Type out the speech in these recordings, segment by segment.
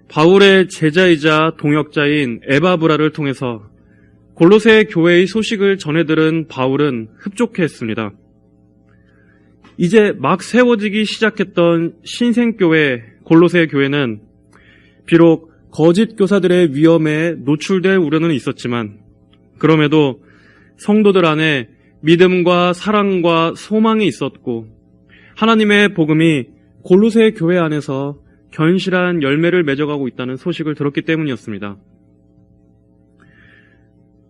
바울의 제자이자 동역자인 에바브라를 통해서 골로새 교회의 소식을 전해들은 바울은 흡족해했습니다. 이제 막 세워지기 시작했던 신생교회 골로새 교회는 비록 거짓 교사들의 위험에 노출될 우려는 있었지만 그럼에도 성도들 안에 믿음과 사랑과 소망이 있었고 하나님의 복음이 골로새 교회 안에서 견실한 열매를 맺어가고 있다는 소식을 들었기 때문이었습니다.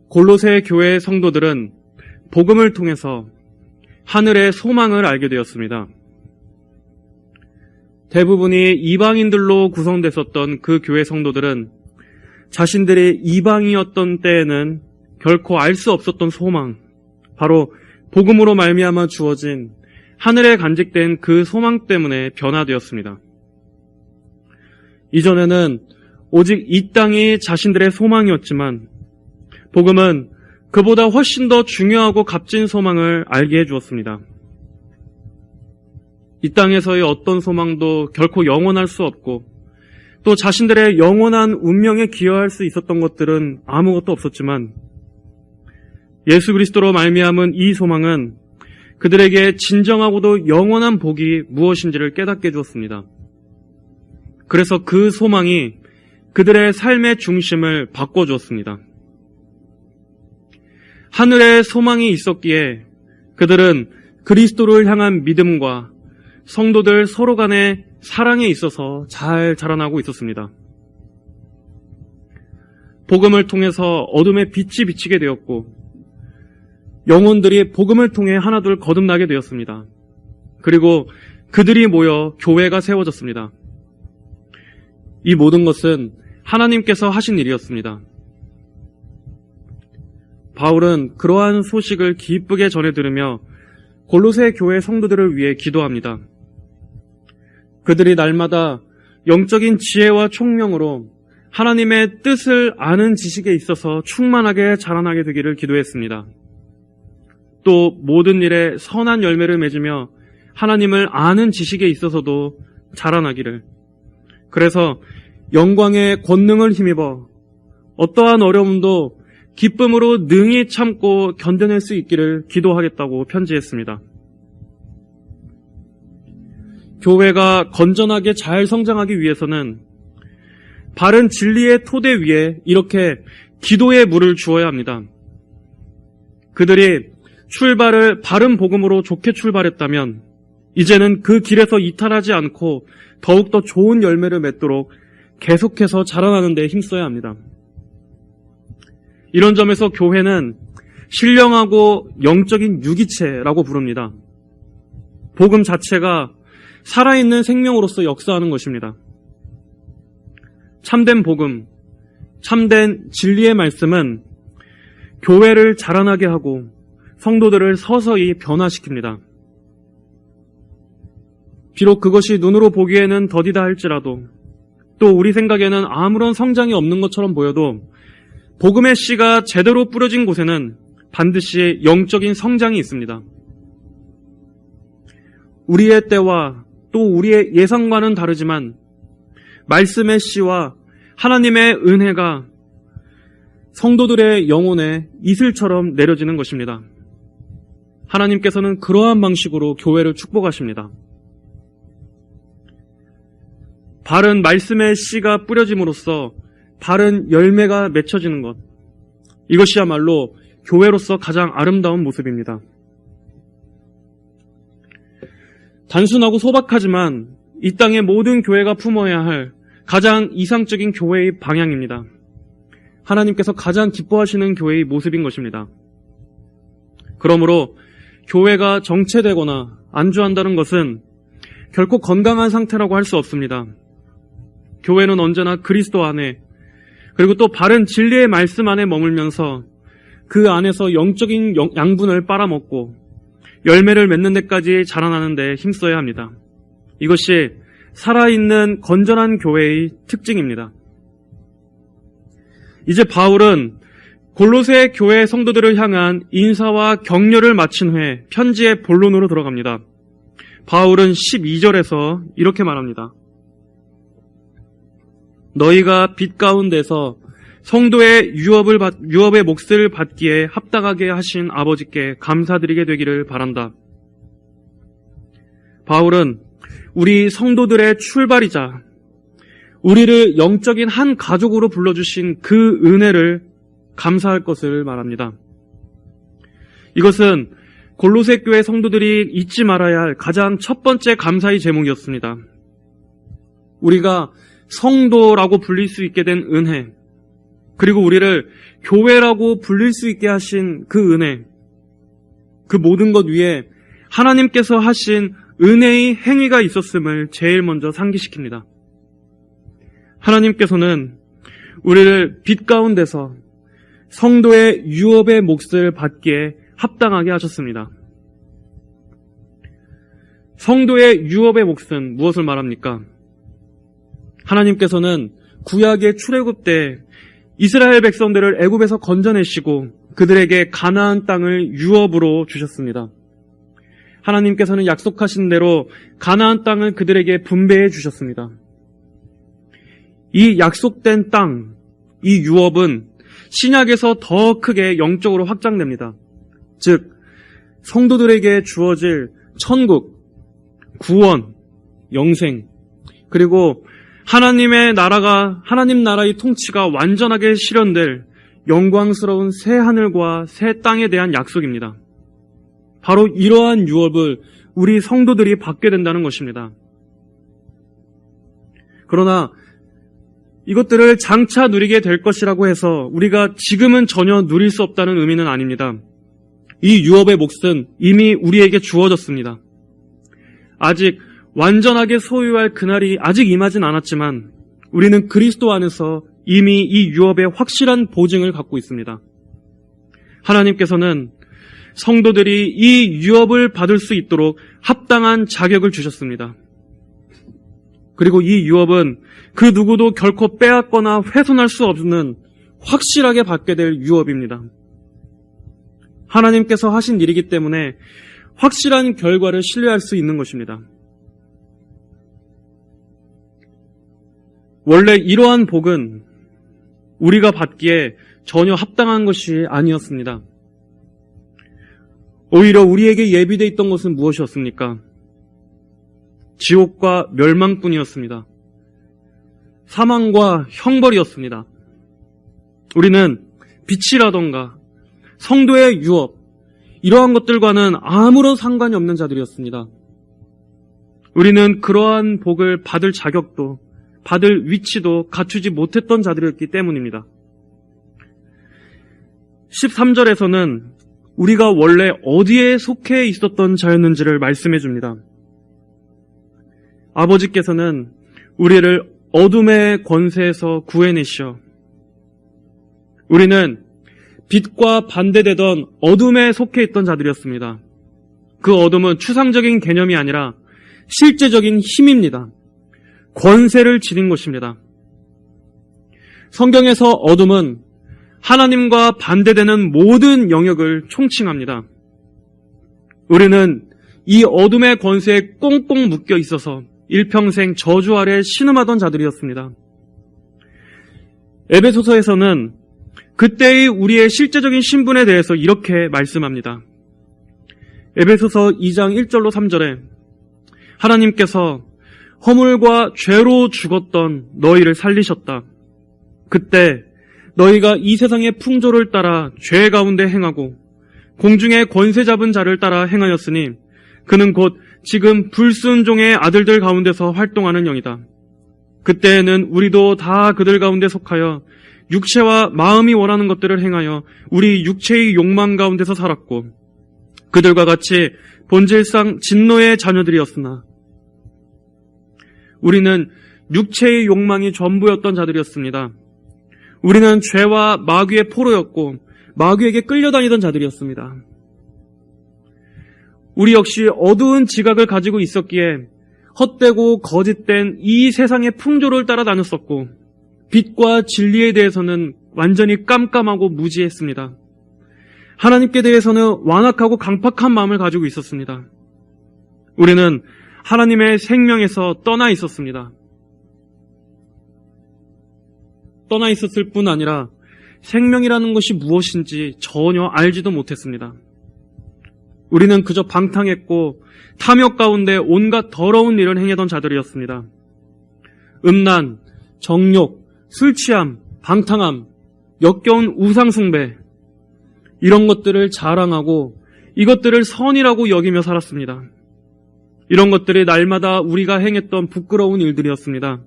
골로새 교회의 성도들은 복음을 통해서 하늘의 소망을 알게 되었습니다. 대부분이 이방인들로 구성됐었던 그 교회 성도들은 자신들이 이방이었던 때에는 결코 알 수 없었던 소망, 바로 복음으로 말미암아 주어진 하늘에 간직된 그 소망 때문에 변화되었습니다. 이전에는 오직 이 땅이 자신들의 소망이었지만 복음은 그보다 훨씬 더 중요하고 값진 소망을 알게 해주었습니다. 이 땅에서의 어떤 소망도 결코 영원할 수 없고 또 자신들의 영원한 운명에 기여할 수 있었던 것들은 아무것도 없었지만 예수 그리스도로 말미암은 이 소망은 그들에게 진정하고도 영원한 복이 무엇인지를 깨닫게 해주었습니다. 그래서 그 소망이 그들의 삶의 중심을 바꿔주었습니다. 하늘의 소망이 있었기에 그들은 그리스도를 향한 믿음과 성도들 서로 간의 사랑에 있어서 잘 자라나고 있었습니다. 복음을 통해서 어둠의 빛이 비치게 되었고 영혼들이 복음을 통해 하나둘 거듭나게 되었습니다. 그리고 그들이 모여 교회가 세워졌습니다. 이 모든 것은 하나님께서 하신 일이었습니다. 바울은 그러한 소식을 기쁘게 전해 들으며 골로새 교회 성도들을 위해 기도합니다. 그들이 날마다 영적인 지혜와 총명으로 하나님의 뜻을 아는 지식에 있어서 충만하게 자라나게 되기를 기도했습니다. 또 모든 일에 선한 열매를 맺으며 하나님을 아는 지식에 있어서도 자라나기를, 그래서 영광의 권능을 힘입어 어떠한 어려움도 기쁨으로 능히 참고 견뎌낼 수 있기를 기도하겠다고 편지했습니다. 교회가 건전하게 잘 성장하기 위해서는 바른 진리의 토대 위에 이렇게 기도의 물을 주어야 합니다. 그들이 출발을 바른 복음으로 좋게 출발했다면 이제는 그 길에서 이탈하지 않고 더욱더 좋은 열매를 맺도록 계속해서 자라나는 데 힘써야 합니다. 이런 점에서 교회는 신령하고 영적인 유기체라고 부릅니다. 복음 자체가 살아있는 생명으로서 역사하는 것입니다. 참된 복음, 참된 진리의 말씀은 교회를 자라나게 하고 성도들을 서서히 변화시킵니다. 비록 그것이 눈으로 보기에는 더디다 할지라도 또 우리 생각에는 아무런 성장이 없는 것처럼 보여도 복음의 씨가 제대로 뿌려진 곳에는 반드시 영적인 성장이 있습니다. 우리의 때와 또 우리의 예상과는 다르지만 말씀의 씨와 하나님의 은혜가 성도들의 영혼에 이슬처럼 내려지는 것입니다. 하나님께서는 그러한 방식으로 교회를 축복하십니다. 바른 말씀의 씨가 뿌려짐으로써 바른 열매가 맺혀지는 것, 이것이야말로 교회로서 가장 아름다운 모습입니다. 단순하고 소박하지만 이 땅의 모든 교회가 품어야 할 가장 이상적인 교회의 방향입니다. 하나님께서 가장 기뻐하시는 교회의 모습인 것입니다. 그러므로 교회가 정체되거나 안주한다는 것은 결코 건강한 상태라고 할 수 없습니다. 교회는 언제나 그리스도 안에, 그리고 또 바른 진리의 말씀 안에 머물면서 그 안에서 영적인 양분을 빨아먹고 열매를 맺는 데까지 자라나는 데 힘써야 합니다. 이것이 살아있는 건전한 교회의 특징입니다. 이제 바울은 골로새 교회 성도들을 향한 인사와 격려를 마친 후에 편지의 본론으로 들어갑니다. 바울은 12절에서 이렇게 말합니다. 너희가 빛 가운데서 성도의 유업의 몫을 받기에 합당하게 하신 아버지께 감사드리게 되기를 바란다. 바울은 우리 성도들의 출발이자 우리를 영적인 한 가족으로 불러주신 그 은혜를 감사할 것을 말합니다. 이것은 골로새 교회 성도들이 잊지 말아야 할 가장 첫 번째 감사의 제목이었습니다. 우리가 성도라고 불릴 수 있게 된 은혜, 그리고 우리를 교회라고 불릴 수 있게 하신 그 은혜, 그 모든 것 위에 하나님께서 하신 은혜의 행위가 있었음을 제일 먼저 상기시킵니다. 하나님께서는 우리를 빛 가운데서 성도의 유업의 몫을 받기에 합당하게 하셨습니다. 성도의 유업의 몫은 무엇을 말합니까? 하나님께서는 구약의 출애굽 때 이스라엘 백성들을 애굽에서 건져내시고 그들에게 가나안 땅을 유업으로 주셨습니다. 하나님께서는 약속하신 대로 가나안 땅을 그들에게 분배해 주셨습니다. 이 약속된 땅, 이 유업은 신약에서 더 크게 영적으로 확장됩니다. 즉, 성도들에게 주어질 천국, 구원, 영생, 그리고 하나님 나라의 통치가 완전하게 실현될 영광스러운 새 하늘과 새 땅에 대한 약속입니다. 바로 이러한 유업을 우리 성도들이 받게 된다는 것입니다. 그러나 이것들을 장차 누리게 될 것이라고 해서 우리가 지금은 전혀 누릴 수 없다는 의미는 아닙니다. 이 유업의 몫은 이미 우리에게 주어졌습니다. 아직 완전하게 소유할 그날이 아직 임하진 않았지만 우리는 그리스도 안에서 이미 이 유업의 확실한 보증을 갖고 있습니다. 하나님께서는 성도들이 이 유업을 받을 수 있도록 합당한 자격을 주셨습니다. 그리고 이 유업은 그 누구도 결코 빼앗거나 훼손할 수 없는 확실하게 받게 될 유업입니다. 하나님께서 하신 일이기 때문에 확실한 결과를 신뢰할 수 있는 것입니다. 원래 이러한 복은 우리가 받기에 전혀 합당한 것이 아니었습니다. 오히려 우리에게 예비되어 있던 것은 무엇이었습니까? 지옥과 멸망뿐이었습니다. 사망과 형벌이었습니다. 우리는 빛이라던가 성도의 유업, 이러한 것들과는 아무런 상관이 없는 자들이었습니다. 우리는 그러한 복을 받을 자격도, 받을 위치도 갖추지 못했던 자들이었기 때문입니다. 13절에서는 우리가 원래 어디에 속해 있었던 자였는지를 말씀해 줍니다. 아버지께서는 우리를 어둠의 권세에서 구해내시어 우리는 빛과 반대되던 어둠에 속해 있던 자들이었습니다. 그 어둠은 추상적인 개념이 아니라 실제적인 힘입니다. 권세를 지닌 것입니다. 성경에서 어둠은 하나님과 반대되는 모든 영역을 총칭합니다. 우리는 이 어둠의 권세에 꽁꽁 묶여 있어서 일평생 저주 아래 신음하던 자들이었습니다. 에베소서에서는 그때의 우리의 실제적인 신분에 대해서 이렇게 말씀합니다. 에베소서 2장 1절로 3절에 하나님께서 허물과 죄로 죽었던 너희를 살리셨다. 그때 너희가 이 세상의 풍조를 따라 죄 가운데 행하고 공중의 권세 잡은 자를 따라 행하였으니 그는 곧 지금 불순종의 아들들 가운데서 활동하는 영이다. 그때에는 우리도 다 그들 가운데 속하여 육체와 마음이 원하는 것들을 행하여 우리 육체의 욕망 가운데서 살았고 그들과 같이 본질상 진노의 자녀들이었으나 우리는 육체의 욕망이 전부였던 자들이었습니다. 우리는 죄와 마귀의 포로였고 마귀에게 끌려다니던 자들이었습니다. 우리 역시 어두운 지각을 가지고 있었기에 헛되고 거짓된 이 세상의 풍조를 따라 다녔었고 빛과 진리에 대해서는 완전히 깜깜하고 무지했습니다. 하나님께 대해서는 완악하고 강팍한 마음을 가지고 있었습니다. 우리는 하나님의 생명에서 떠나 있었습니다. 떠나 있었을 뿐 아니라 생명이라는 것이 무엇인지 전혀 알지도 못했습니다. 우리는 그저 방탕했고 탐욕 가운데 온갖 더러운 일을 행하던 자들이었습니다. 음란, 정욕, 술취함, 방탕함, 역겨운 우상숭배, 이런 것들을 자랑하고 이것들을 선이라고 여기며 살았습니다. 이런 것들이 날마다 우리가 행했던 부끄러운 일들이었습니다.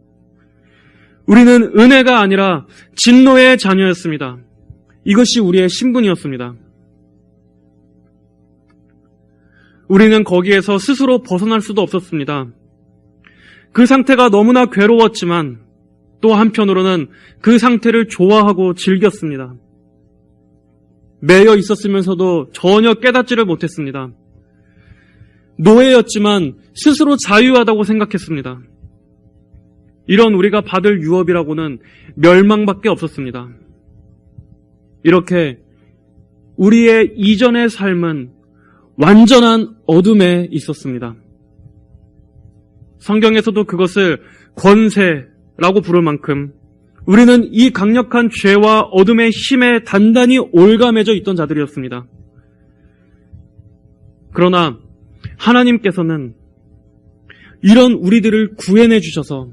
우리는 은혜가 아니라 진노의 자녀였습니다. 이것이 우리의 신분이었습니다. 우리는 거기에서 스스로 벗어날 수도 없었습니다. 그 상태가 너무나 괴로웠지만 또 한편으로는 그 상태를 좋아하고 즐겼습니다. 매여 있었으면서도 전혀 깨닫지를 못했습니다. 노예였지만 스스로 자유하다고 생각했습니다. 이런 우리가 받을 유업이라고는 멸망밖에 없었습니다. 이렇게 우리의 이전의 삶은 완전한 어둠에 있었습니다. 성경에서도 그것을 권세라고 부를 만큼 우리는 이 강력한 죄와 어둠의 힘에 단단히 올가매져 있던 자들이었습니다. 그러나 하나님께서는 이런 우리들을 구해내 주셔서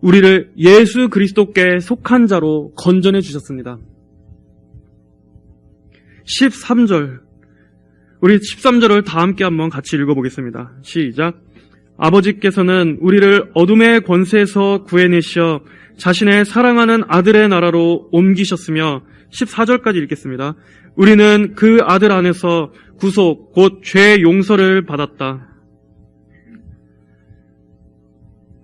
우리를 예수 그리스도께 속한 자로 건져내 주셨습니다. 13절, 우리 13절을 다 함께 한번 같이 읽어보겠습니다. 시작. 아버지께서는 우리를 어둠의 권세에서 구해내시어 자신의 사랑하는 아들의 나라로 옮기셨으며 14절까지 읽겠습니다. 우리는 그 아들 안에서 구속, 곧 죄 용서를 받았다.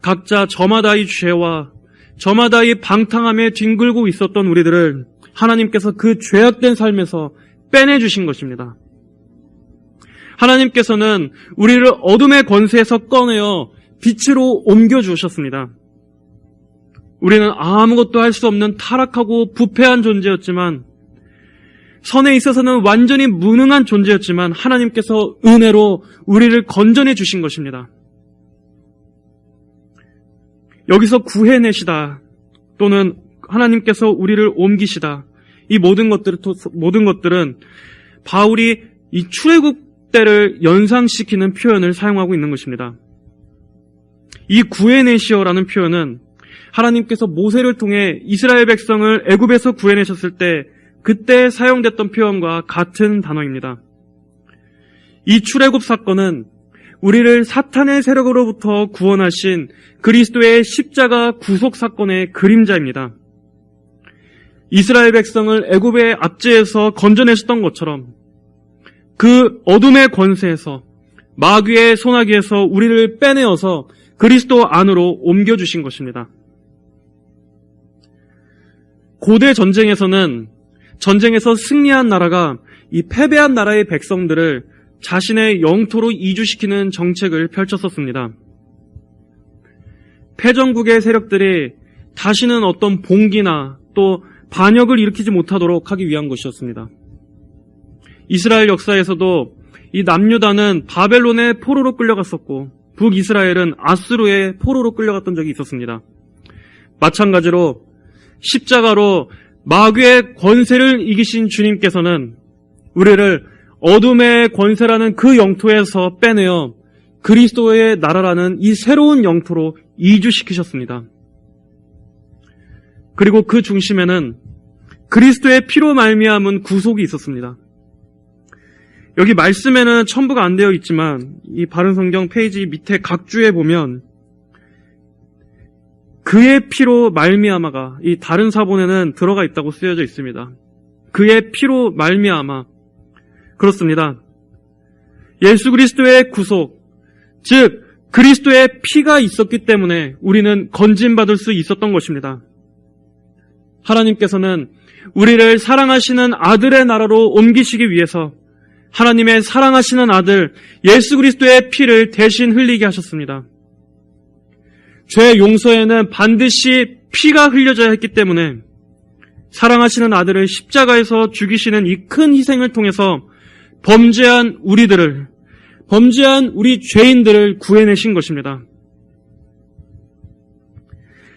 각자 저마다의 죄와 저마다의 방탕함에 뒹굴고 있었던 우리들을 하나님께서 그 죄악된 삶에서 빼내주신 것입니다. 하나님께서는 우리를 어둠의 권세에서 꺼내어 빛으로 옮겨주셨습니다. 우리는 아무것도 할 수 없는 타락하고 부패한 존재였지만, 선에 있어서는 완전히 무능한 존재였지만 하나님께서 은혜로 우리를 건져내 주신 것입니다. 여기서 구해내시다 또는 하나님께서 우리를 옮기시다, 이 모든 것들은 바울이 이 출애굽 때를 연상시키는 표현을 사용하고 있는 것입니다. 이 구해내시어라는 표현은 하나님께서 모세를 통해 이스라엘 백성을 애굽에서 구해내셨을 때 그때 사용됐던 표현과 같은 단어입니다. 이 출애굽 사건은 우리를 사탄의 세력으로부터 구원하신 그리스도의 십자가 구속 사건의 그림자입니다. 이스라엘 백성을 애굽의 압제에서 건져내셨던 것처럼 그 어둠의 권세에서, 마귀의 손아귀에서 우리를 빼내어서 그리스도 안으로 옮겨주신 것입니다. 고대 전쟁에서는 전쟁에서 승리한 나라가 이 패배한 나라의 백성들을 자신의 영토로 이주시키는 정책을 펼쳤었습니다. 패전국의 세력들이 다시는 어떤 봉기나 또 반역을 일으키지 못하도록 하기 위한 것이었습니다. 이스라엘 역사에서도 이 남유다는 바벨론의 포로로 끌려갔었고 북이스라엘은 아수르의 포로로 끌려갔던 적이 있었습니다. 마찬가지로 십자가로 마귀의 권세를 이기신 주님께서는 우리를 어둠의 권세라는 그 영토에서 빼내어 그리스도의 나라라는 이 새로운 영토로 이주시키셨습니다. 그리고 그 중심에는 그리스도의 피로 말미암은 구속이 있었습니다. 여기 말씀에는 첨부가 안 되어 있지만 이 바른성경 페이지 밑에 각주에 보면 그의 피로 말미암아가 이 다른 사본에는 들어가 있다고 쓰여져 있습니다. 그의 피로 말미암아. 그렇습니다. 예수 그리스도의 구속, 즉 그리스도의 피가 있었기 때문에 우리는 건진받을 수 있었던 것입니다. 하나님께서는 우리를 사랑하시는 아들의 나라로 옮기시기 위해서 하나님의 사랑하시는 아들 예수 그리스도의 피를 대신 흘리게 하셨습니다. 죄 용서에는 반드시 피가 흘려져야 했기 때문에 사랑하시는 아들을 십자가에서 죽이시는 이 큰 희생을 통해서 범죄한 우리들을 범죄한 우리 죄인들을 구해내신 것입니다.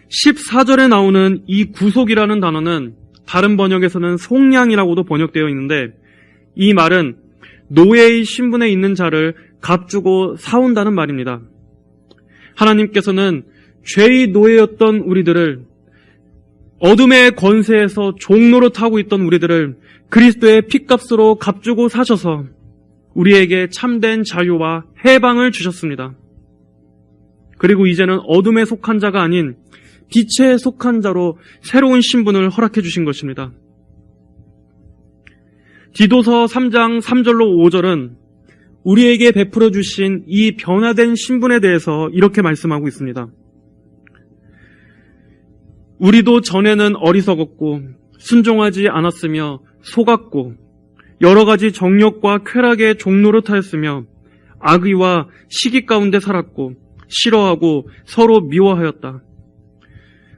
14절에 나오는 이 구속이라는 단어는 다른 번역에서는 속량이라고도 번역되어 있는데, 이 말은 노예의 신분에 있는 자를 값주고 사온다는 말입니다. 하나님께서는 죄의 노예였던 우리들을, 어둠의 권세에서 종노릇하고 있던 우리들을 그리스도의 핏값으로 값주고 사셔서 우리에게 참된 자유와 해방을 주셨습니다. 그리고 이제는 어둠에 속한 자가 아닌 빛에 속한 자로 새로운 신분을 허락해 주신 것입니다. 디도서 3장 3절로 5절은 우리에게 베풀어 주신 이 변화된 신분에 대해서 이렇게 말씀하고 있습니다. 우리도 전에는 어리석었고 순종하지 않았으며 속았고 여러 가지 정욕과 쾌락에 종노릇하였으며 악의와 시기 가운데 살았고 싫어하고 서로 미워하였다.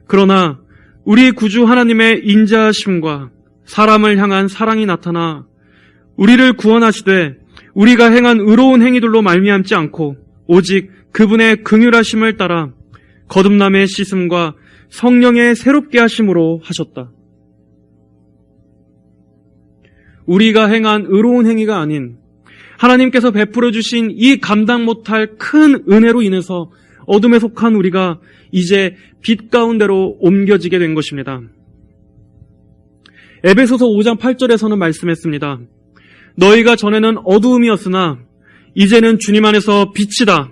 그러나 우리 구주 하나님의 인자하심과 사람을 향한 사랑이 나타나 우리를 구원하시되 우리가 행한 의로운 행위들로 말미암지 않고 오직 그분의 긍휼하심을 따라 거듭남의 씻음과 성령의 새롭게 하심으로 하셨다. 우리가 행한 의로운 행위가 아닌 하나님께서 베풀어 주신 이 감당 못할 큰 은혜로 인해서 어둠에 속한 우리가 이제 빛 가운데로 옮겨지게 된 것입니다. 에베소서 5장 8절에서는 말씀했습니다. 너희가 전에는 어두움이었으나 이제는 주님 안에서 빛이다.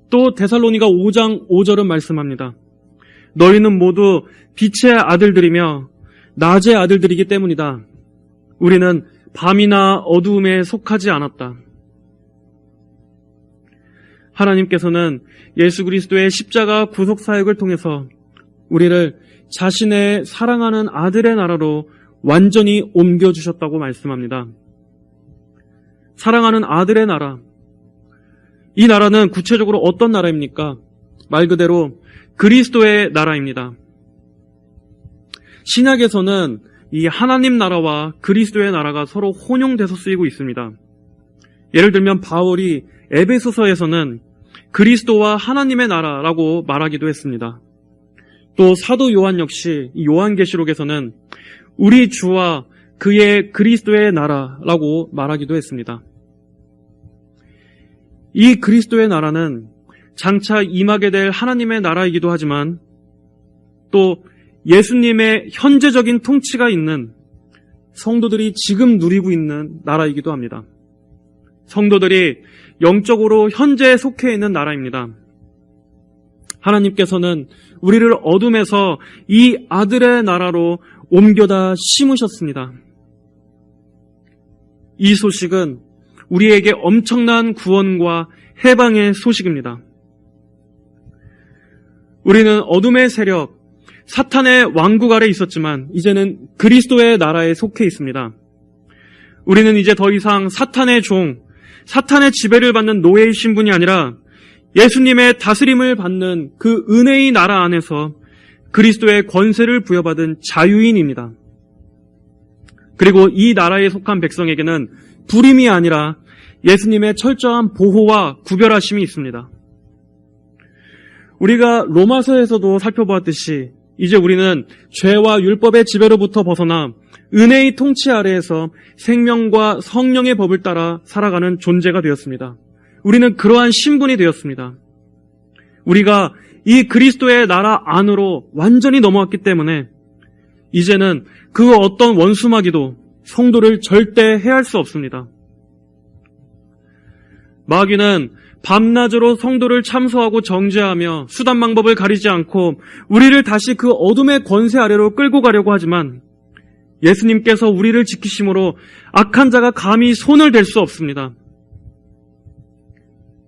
또 데살로니가 5장 5절은 말씀합니다. 너희는 모두 빛의 아들들이며 낮의 아들들이기 때문이다. 우리는 밤이나 어두움에 속하지 않았다. 하나님께서는 예수 그리스도의 십자가 구속 사역을 통해서 우리를 자신의 사랑하는 아들의 나라로 완전히 옮겨주셨다고 말씀합니다. 사랑하는 아들의 나라. 이 나라는 구체적으로 어떤 나라입니까? 말 그대로 그리스도의 나라입니다. 신약에서는 이 하나님 나라와 그리스도의 나라가 서로 혼용돼서 쓰이고 있습니다. 예를 들면 바울이 에베소서에서는 그리스도와 하나님의 나라라고 말하기도 했습니다. 또 사도 요한 역시 이 요한계시록에서는 우리 주와 그의 그리스도의 나라라고 말하기도 했습니다. 이 그리스도의 나라는 장차 임하게 될 하나님의 나라이기도 하지만 또 예수님의 현재적인 통치가 있는 성도들이 지금 누리고 있는 나라이기도 합니다. 성도들이 영적으로 현재 속해 있는 나라입니다. 하나님께서는 우리를 어둠에서 이 아들의 나라로 옮겨다 심으셨습니다. 이 소식은 우리에게 엄청난 구원과 해방의 소식입니다. 우리는 어둠의 세력, 사탄의 왕국 아래 있었지만 이제는 그리스도의 나라에 속해 있습니다. 우리는 이제 더 이상 사탄의 종, 사탄의 지배를 받는 노예의 신분이 아니라 예수님의 다스림을 받는 그 은혜의 나라 안에서 그리스도의 권세를 부여받은 자유인입니다. 그리고 이 나라에 속한 백성에게는 불임이 아니라 예수님의 철저한 보호와 구별하심이 있습니다. 우리가 로마서에서도 살펴보았듯이 이제 우리는 죄와 율법의 지배로부터 벗어나 은혜의 통치 아래에서 생명과 성령의 법을 따라 살아가는 존재가 되었습니다. 우리는 그러한 신분이 되었습니다. 우리가 이 그리스도의 나라 안으로 완전히 넘어왔기 때문에 이제는 그 어떤 원수마귀도 성도를 절대 해할 수 없습니다. 마귀는 밤낮으로 성도를 참소하고 정죄하며 수단 방법을 가리지 않고 우리를 다시 그 어둠의 권세 아래로 끌고 가려고 하지만 예수님께서 우리를 지키심으로 악한 자가 감히 손을 댈 수 없습니다.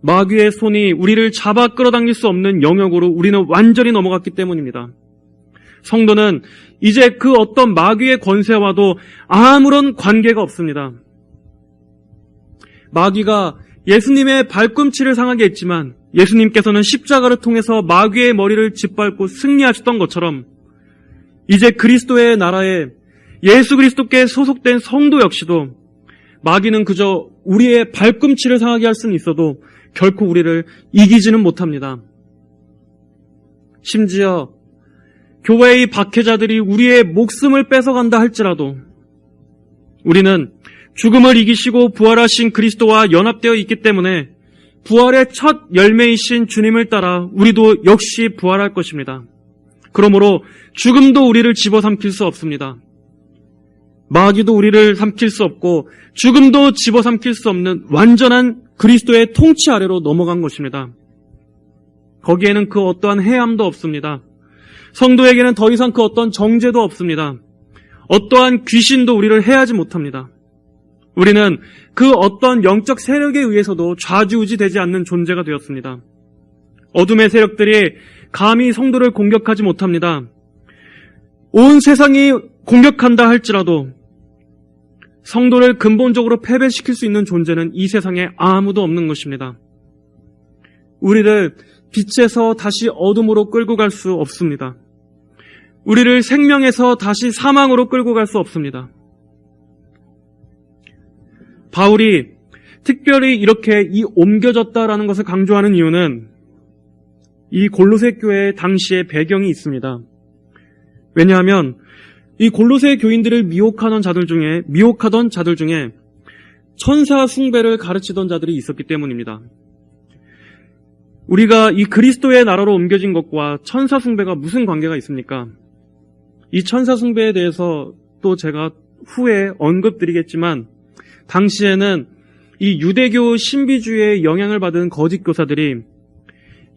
마귀의 손이 우리를 잡아 끌어당길 수 없는 영역으로 우리는 완전히 넘어갔기 때문입니다. 성도는 이제 그 어떤 마귀의 권세와도 아무런 관계가 없습니다. 마귀가 예수님의 발꿈치를 상하게 했지만 예수님께서는 십자가를 통해서 마귀의 머리를 짓밟고 승리하셨던 것처럼 이제 그리스도의 나라에 예수 그리스도께 소속된 성도 역시도 마귀는 그저 우리의 발꿈치를 상하게 할 수는 있어도 결코 우리를 이기지는 못합니다. 심지어 교회의 박해자들이 우리의 목숨을 뺏어간다 할지라도 우리는 죽음을 이기시고 부활하신 그리스도와 연합되어 있기 때문에 부활의 첫 열매이신 주님을 따라 우리도 역시 부활할 것입니다. 그러므로 죽음도 우리를 집어삼킬 수 없습니다. 마귀도 우리를 삼킬 수 없고 죽음도 집어삼킬 수 없는 완전한 그리스도의 통치 아래로 넘어간 것입니다. 거기에는 그 어떠한 해함도 없습니다. 성도에게는 더 이상 그 어떤 정죄도 없습니다. 어떠한 귀신도 우리를 해하지 못합니다. 우리는 그 어떤 영적 세력에 의해서도 좌지우지되지 않는 존재가 되었습니다. 어둠의 세력들이 감히 성도를 공격하지 못합니다. 온 세상이 공격한다 할지라도 성도를 근본적으로 패배시킬 수 있는 존재는 이 세상에 아무도 없는 것입니다. 우리를 빛에서 다시 어둠으로 끌고 갈 수 없습니다. 우리를 생명에서 다시 사망으로 끌고 갈 수 없습니다. 바울이 특별히 이렇게 이 옮겨졌다라는 것을 강조하는 이유는 이 골로새 교회의 당시의 배경이 있습니다. 왜냐하면 이 골로새 교인들을 미혹하던 자들 중에 천사 숭배를 가르치던 자들이 있었기 때문입니다. 우리가 이 그리스도의 나라로 옮겨진 것과 천사 숭배가 무슨 관계가 있습니까? 이 천사 숭배에 대해서 또 제가 후에 언급드리겠지만 당시에는 이 유대교 신비주의의 영향을 받은 거짓 교사들이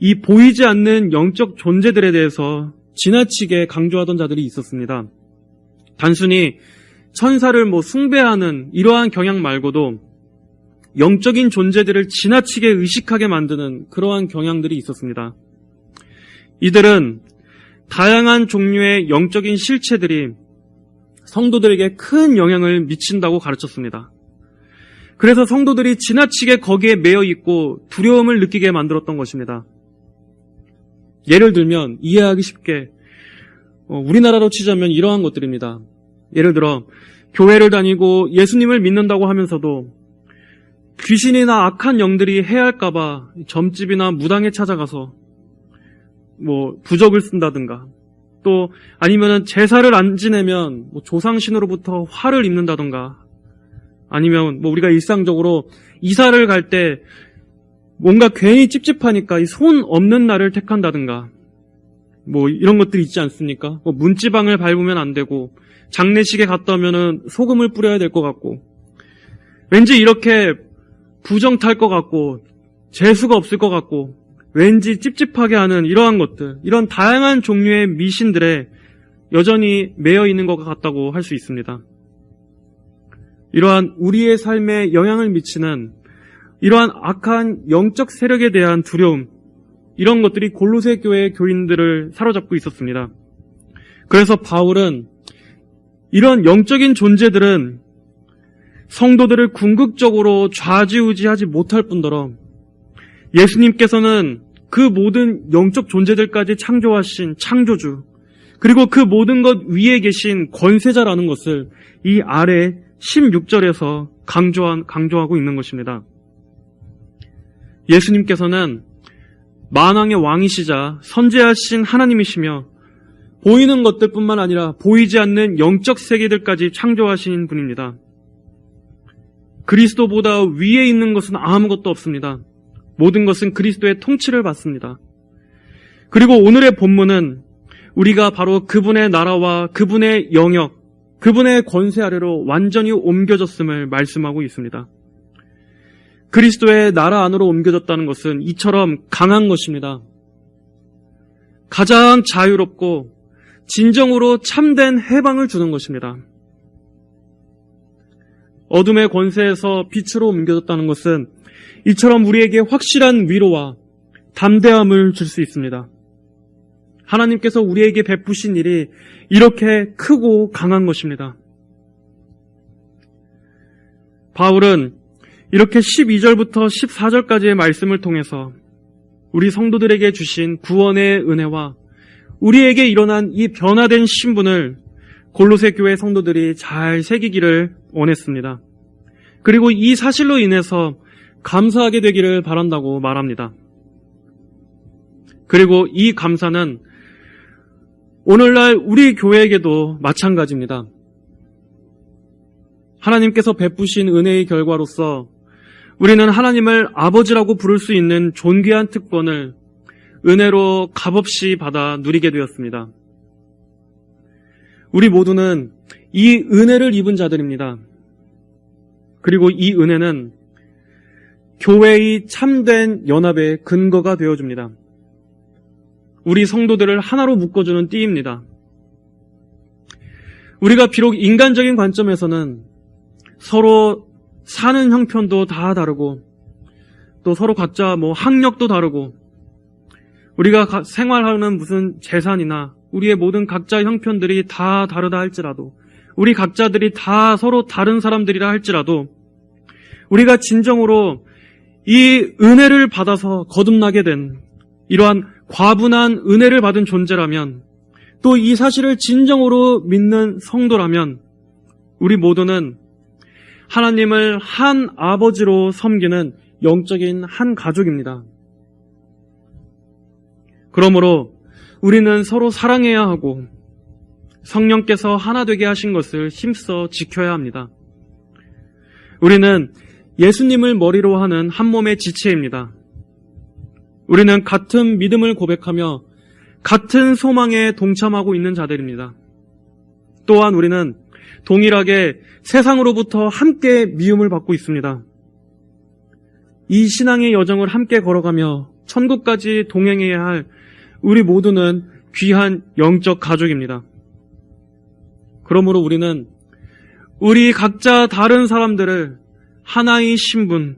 이 보이지 않는 영적 존재들에 대해서 지나치게 강조하던 자들이 있었습니다. 단순히 천사를 숭배하는 이러한 경향 말고도 영적인 존재들을 지나치게 의식하게 만드는 그러한 경향들이 있었습니다. 이들은 다양한 종류의 영적인 실체들이 성도들에게 큰 영향을 미친다고 가르쳤습니다. 그래서 성도들이 지나치게 거기에 매여 있고 두려움을 느끼게 만들었던 것입니다. 예를 들면 이해하기 쉽게 우리나라로 치자면 이러한 것들입니다. 예를 들어 교회를 다니고 예수님을 믿는다고 하면서도 귀신이나 악한 영들이 해할까봐 점집이나 무당에 찾아가서 부적을 쓴다든가 또 아니면은 제사를 안 지내면 조상신으로부터 화를 입는다든가 아니면 우리가 일상적으로 이사를 갈 때 뭔가 괜히 찝찝하니까 이 손 없는 날을 택한다든가 이런 것들이 있지 않습니까? 문지방을 밟으면 안 되고 장례식에 갔다 오면은 소금을 뿌려야 될 것 같고 왠지 이렇게 부정 탈 것 같고 재수가 없을 것 같고 왠지 찝찝하게 하는 이러한 것들, 이런 다양한 종류의 미신들에 여전히 매여 있는 것 같다고 할 수 있습니다. 이러한 우리의 삶에 영향을 미치는 이러한 악한 영적 세력에 대한 두려움, 이런 것들이 골로새 교회의 교인들을 사로잡고 있었습니다. 그래서 바울은 이런 영적인 존재들은 성도들을 궁극적으로 좌지우지하지 못할 뿐더러 예수님께서는 그 모든 영적 존재들까지 창조하신 창조주, 그리고 그 모든 것 위에 계신 권세자라는 것을 이 아래 16절에서 강조하고 있는 것입니다. 예수님께서는 만왕의 왕이시자 선지하신 하나님이시며 보이는 것들뿐만 아니라 보이지 않는 영적 세계들까지 창조하신 분입니다. 그리스도보다 위에 있는 것은 아무것도 없습니다. 모든 것은 그리스도의 통치를 받습니다. 그리고 오늘의 본문은 우리가 바로 그분의 나라와 그분의 영역, 그분의 권세 아래로 완전히 옮겨졌음을 말씀하고 있습니다. 그리스도의 나라 안으로 옮겨졌다는 것은 이처럼 강한 것입니다. 가장 자유롭고 진정으로 참된 해방을 주는 것입니다. 어둠의 권세에서 빛으로 옮겨졌다는 것은 이처럼 우리에게 확실한 위로와 담대함을 줄 수 있습니다. 하나님께서 우리에게 베푸신 일이 이렇게 크고 강한 것입니다. 바울은 이렇게 12절부터 14절까지의 말씀을 통해서 우리 성도들에게 주신 구원의 은혜와 우리에게 일어난 이 변화된 신분을 골로새 교회 성도들이 잘 새기기를 원했습니다. 그리고 이 사실로 인해서 감사하게 되기를 바란다고 말합니다. 그리고 이 감사는 오늘날 우리 교회에게도 마찬가지입니다. 하나님께서 베푸신 은혜의 결과로서 우리는 하나님을 아버지라고 부를 수 있는 존귀한 특권을 은혜로 값없이 받아 누리게 되었습니다. 우리 모두는 이 은혜를 입은 자들입니다. 그리고 이 은혜는 교회의 참된 연합의 근거가 되어줍니다. 우리 성도들을 하나로 묶어주는 띠입니다. 우리가 비록 인간적인 관점에서는 서로 사는 형편도 다 다르고 또 서로 각자 학력도 다르고 우리가 생활하는 무슨 재산이나 우리의 모든 각자의 형편들이 다 다르다 할지라도 우리 각자들이 다 서로 다른 사람들이라 할지라도 우리가 진정으로 이 은혜를 받아서 거듭나게 된 이러한 과분한 은혜를 받은 존재라면 또 이 사실을 진정으로 믿는 성도라면 우리 모두는 하나님을 한 아버지로 섬기는 영적인 한 가족입니다. 그러므로 우리는 서로 사랑해야 하고 성령께서 하나 되게 하신 것을 힘써 지켜야 합니다. 우리는 예수님을 머리로 하는 한 몸의 지체입니다. 우리는 같은 믿음을 고백하며 같은 소망에 동참하고 있는 자들입니다. 또한 우리는 동일하게 세상으로부터 함께 미움을 받고 있습니다. 이 신앙의 여정을 함께 걸어가며 천국까지 동행해야 할 우리 모두는 귀한 영적 가족입니다. 그러므로 우리는 우리 각자 다른 사람들을 하나의 신분,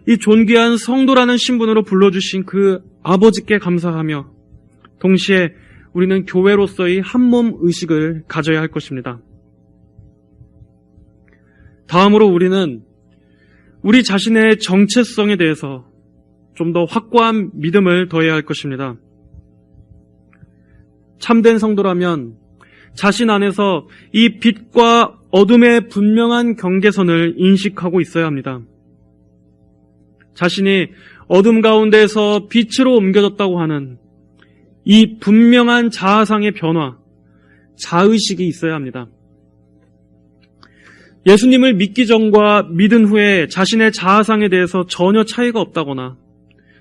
이 존귀한 성도라는 신분으로 불러주신 그 아버지께 감사하며 동시에 우리는 교회로서의 한몸 의식을 가져야 할 것입니다. 다음으로 우리는 우리 자신의 정체성에 대해서 좀 더 확고한 믿음을 더해야 할 것입니다. 참된 성도라면 자신 안에서 이 빛과 어둠의 분명한 경계선을 인식하고 있어야 합니다. 자신이 어둠 가운데에서 빛으로 옮겨졌다고 하는 이 분명한 자아상의 변화, 자의식이 있어야 합니다. 예수님을 믿기 전과 믿은 후에 자신의 자아상에 대해서 전혀 차이가 없다거나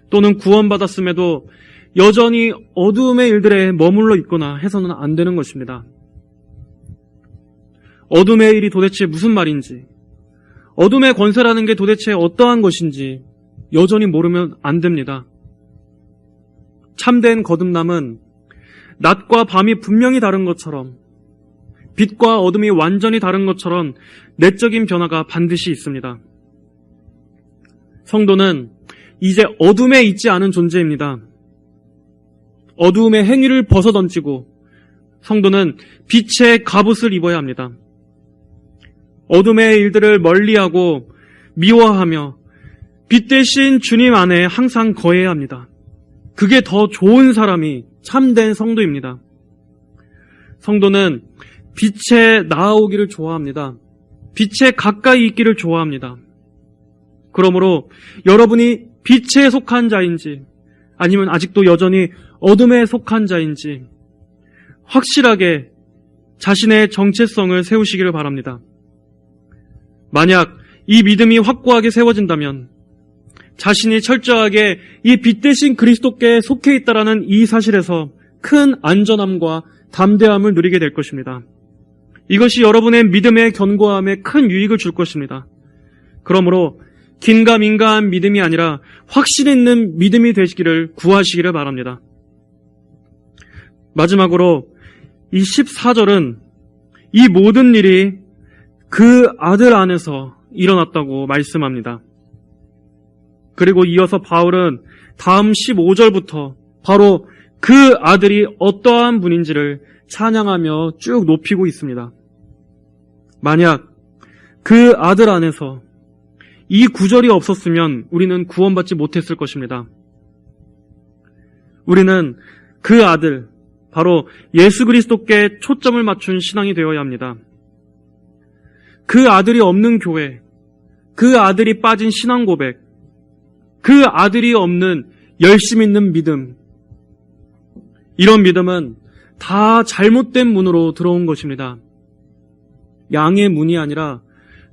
또는 구원받았음에도 여전히 어두움의 일들에 머물러 있거나 해서는 안 되는 것입니다. 어둠의 일이 도대체 무슨 말인지, 어둠의 권세라는 게 도대체 어떠한 것인지 여전히 모르면 안 됩니다. 참된 거듭남은 낮과 밤이 분명히 다른 것처럼 빛과 어둠이 완전히 다른 것처럼 내적인 변화가 반드시 있습니다. 성도는 이제 어둠에 있지 않은 존재입니다. 어두움의 행위를 벗어던지고 성도는 빛의 갑옷을 입어야 합니다. 어둠의 일들을 멀리하고 미워하며 빛 대신 주님 안에 항상 거해야 합니다. 그게 더 좋은 사람이 참된 성도입니다. 성도는 빛에 나아오기를 좋아합니다. 빛에 가까이 있기를 좋아합니다. 그러므로 여러분이 빛에 속한 자인지 아니면 아직도 여전히 어둠에 속한 자인지 확실하게 자신의 정체성을 세우시기를 바랍니다. 만약 이 믿음이 확고하게 세워진다면 자신이 철저하게 이 빛 대신 그리스도께 속해 있다라는 이 사실에서 큰 안전함과 담대함을 누리게 될 것입니다. 이것이 여러분의 믿음의 견고함에 큰 유익을 줄 것입니다. 그러므로 긴가민가한 믿음이 아니라 확신 있는 믿음이 되시기를 구하시기를 바랍니다. 마지막으로 이 14절은 이 모든 일이 그 아들 안에서 일어났다고 말씀합니다. 그리고 이어서 바울은 다음 15절부터 바로 그 아들이 어떠한 분인지를 찬양하며 쭉 높이고 있습니다. 만약 그 아들 안에서 이 구절이 없었으면 우리는 구원받지 못했을 것입니다. 우리는 그 아들, 바로 예수 그리스도께 초점을 맞춘 신앙이 되어야 합니다. 그 아들이 없는 교회, 그 아들이 빠진 신앙 고백, 그 아들이 없는 열심 있는 믿음, 이런 믿음은 다 잘못된 문으로 들어온 것입니다. 양의 문이 아니라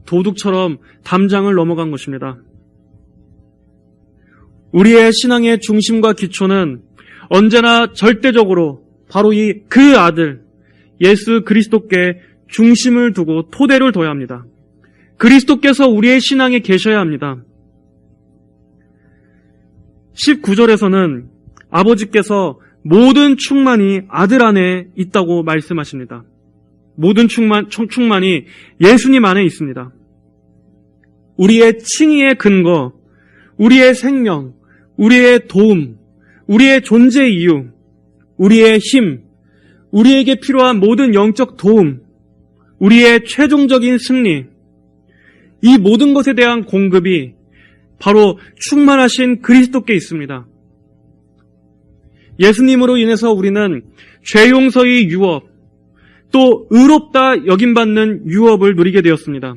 도둑처럼 담장을 넘어간 것입니다. 우리의 신앙의 중심과 기초는 언제나 절대적으로 바로 그 아들, 예수 그리스도께 중심을 두고 토대를 둬야 합니다. 그리스도께서 우리의 신앙에 계셔야 합니다. 19절에서는 아버지께서 모든 충만이 아들 안에 있다고 말씀하십니다. 모든 충만이 예수님 안에 있습니다. 우리의 칭의의 근거, 우리의 생명, 우리의 도움, 우리의 존재 이유, 우리의 힘, 우리에게 필요한 모든 영적 도움, 우리의 최종적인 승리, 이 모든 것에 대한 공급이 바로 충만하신 그리스도께 있습니다. 예수님으로 인해서 우리는 죄 용서의 유업, 또 의롭다 여김받는 유업을 누리게 되었습니다.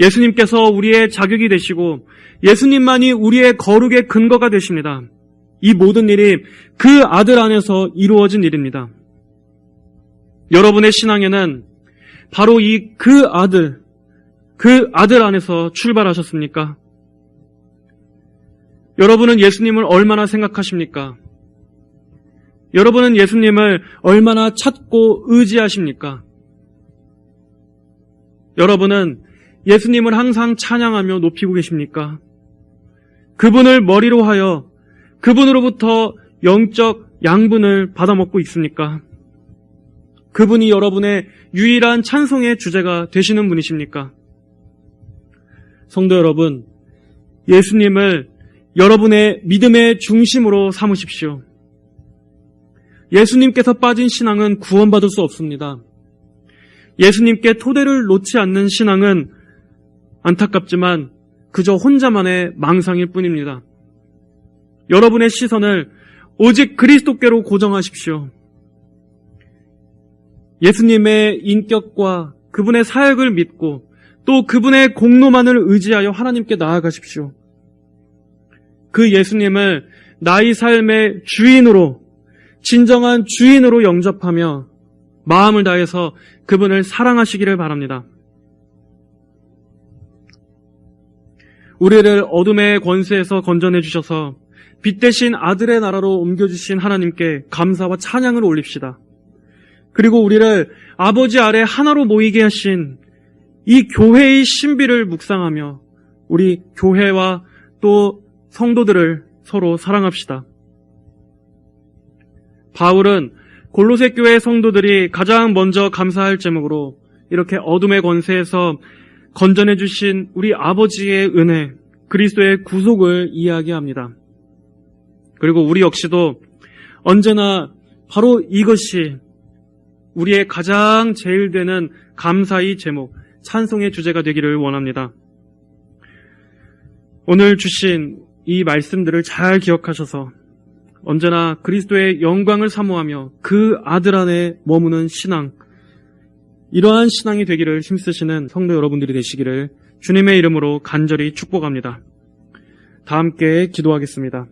예수님께서 우리의 자격이 되시고 예수님만이 우리의 거룩의 근거가 되십니다. 이 모든 일이 그 아들 안에서 이루어진 일입니다. 여러분의 신앙에는 바로 그 아들 안에서 출발하셨습니까? 여러분은 예수님을 얼마나 생각하십니까? 여러분은 예수님을 얼마나 찾고 의지하십니까? 여러분은 예수님을 항상 찬양하며 높이고 계십니까? 그분을 머리로 하여 그분으로부터 영적 양분을 받아먹고 있습니까? 그분이 여러분의 유일한 찬송의 주제가 되시는 분이십니까? 성도 여러분, 예수님을 여러분의 믿음의 중심으로 삼으십시오. 예수님께서 빠진 신앙은 구원받을 수 없습니다. 예수님께 토대를 놓지 않는 신앙은 안타깝지만 그저 혼자만의 망상일 뿐입니다. 여러분의 시선을 오직 그리스도께로 고정하십시오. 예수님의 인격과 그분의 사역을 믿고 또 그분의 공로만을 의지하여 하나님께 나아가십시오. 그 예수님을 나의 삶의 주인으로, 진정한 주인으로 영접하며 마음을 다해서 그분을 사랑하시기를 바랍니다. 우리를 어둠의 권세에서 건져내 주셔서 빛 대신 아들의 나라로 옮겨주신 하나님께 감사와 찬양을 올립시다. 그리고 우리를 아버지 아래 하나로 모이게 하신 이 교회의 신비를 묵상하며 우리 교회와 또 성도들을 서로 사랑합시다. 바울은 골로새 교회 성도들이 가장 먼저 감사할 제목으로 이렇게 어둠의 권세에서 건져내 주신 우리 아버지의 은혜, 그리스도의 구속을 이야기합니다. 그리고 우리 역시도 언제나 바로 이것이 우리의 가장 제일 되는 감사의 제목, 찬송의 주제가 되기를 원합니다. 오늘 주신 이 말씀들을 잘 기억하셔서 언제나 그리스도의 영광을 사모하며 그 아들 안에 머무는 신앙, 이러한 신앙이 되기를 힘쓰시는 성도 여러분들이 되시기를 주님의 이름으로 간절히 축복합니다. 다 함께 기도하겠습니다.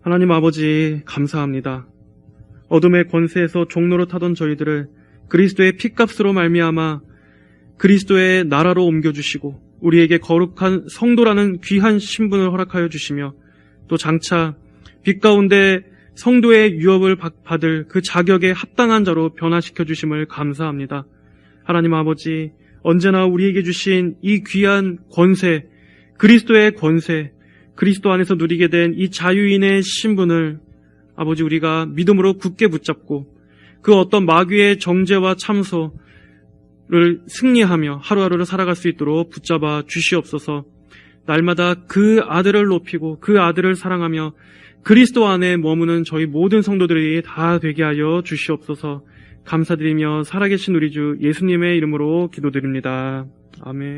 하나님 아버지 감사합니다. 어둠의 권세에서 종로로 타던 저희들을 그리스도의 피값으로 말미암아 그리스도의 나라로 옮겨주시고 우리에게 거룩한 성도라는 귀한 신분을 허락하여 주시며 또 장차 빛 가운데 성도의 유업을 받을 그 자격에 합당한 자로 변화시켜 주심을 감사합니다. 하나님 아버지, 언제나 우리에게 주신 이 귀한 권세, 그리스도의 권세, 그리스도 안에서 누리게 된 이 자유인의 신분을 아버지 우리가 믿음으로 굳게 붙잡고 그 어떤 마귀의 정죄와 참소를 승리하며 하루하루를 살아갈 수 있도록 붙잡아 주시옵소서. 날마다 그 아들을 높이고 그 아들을 사랑하며 그리스도 안에 머무는 저희 모든 성도들이 다 되게 하여 주시옵소서. 감사드리며 살아계신 우리 주 예수님의 이름으로 기도드립니다. 아멘.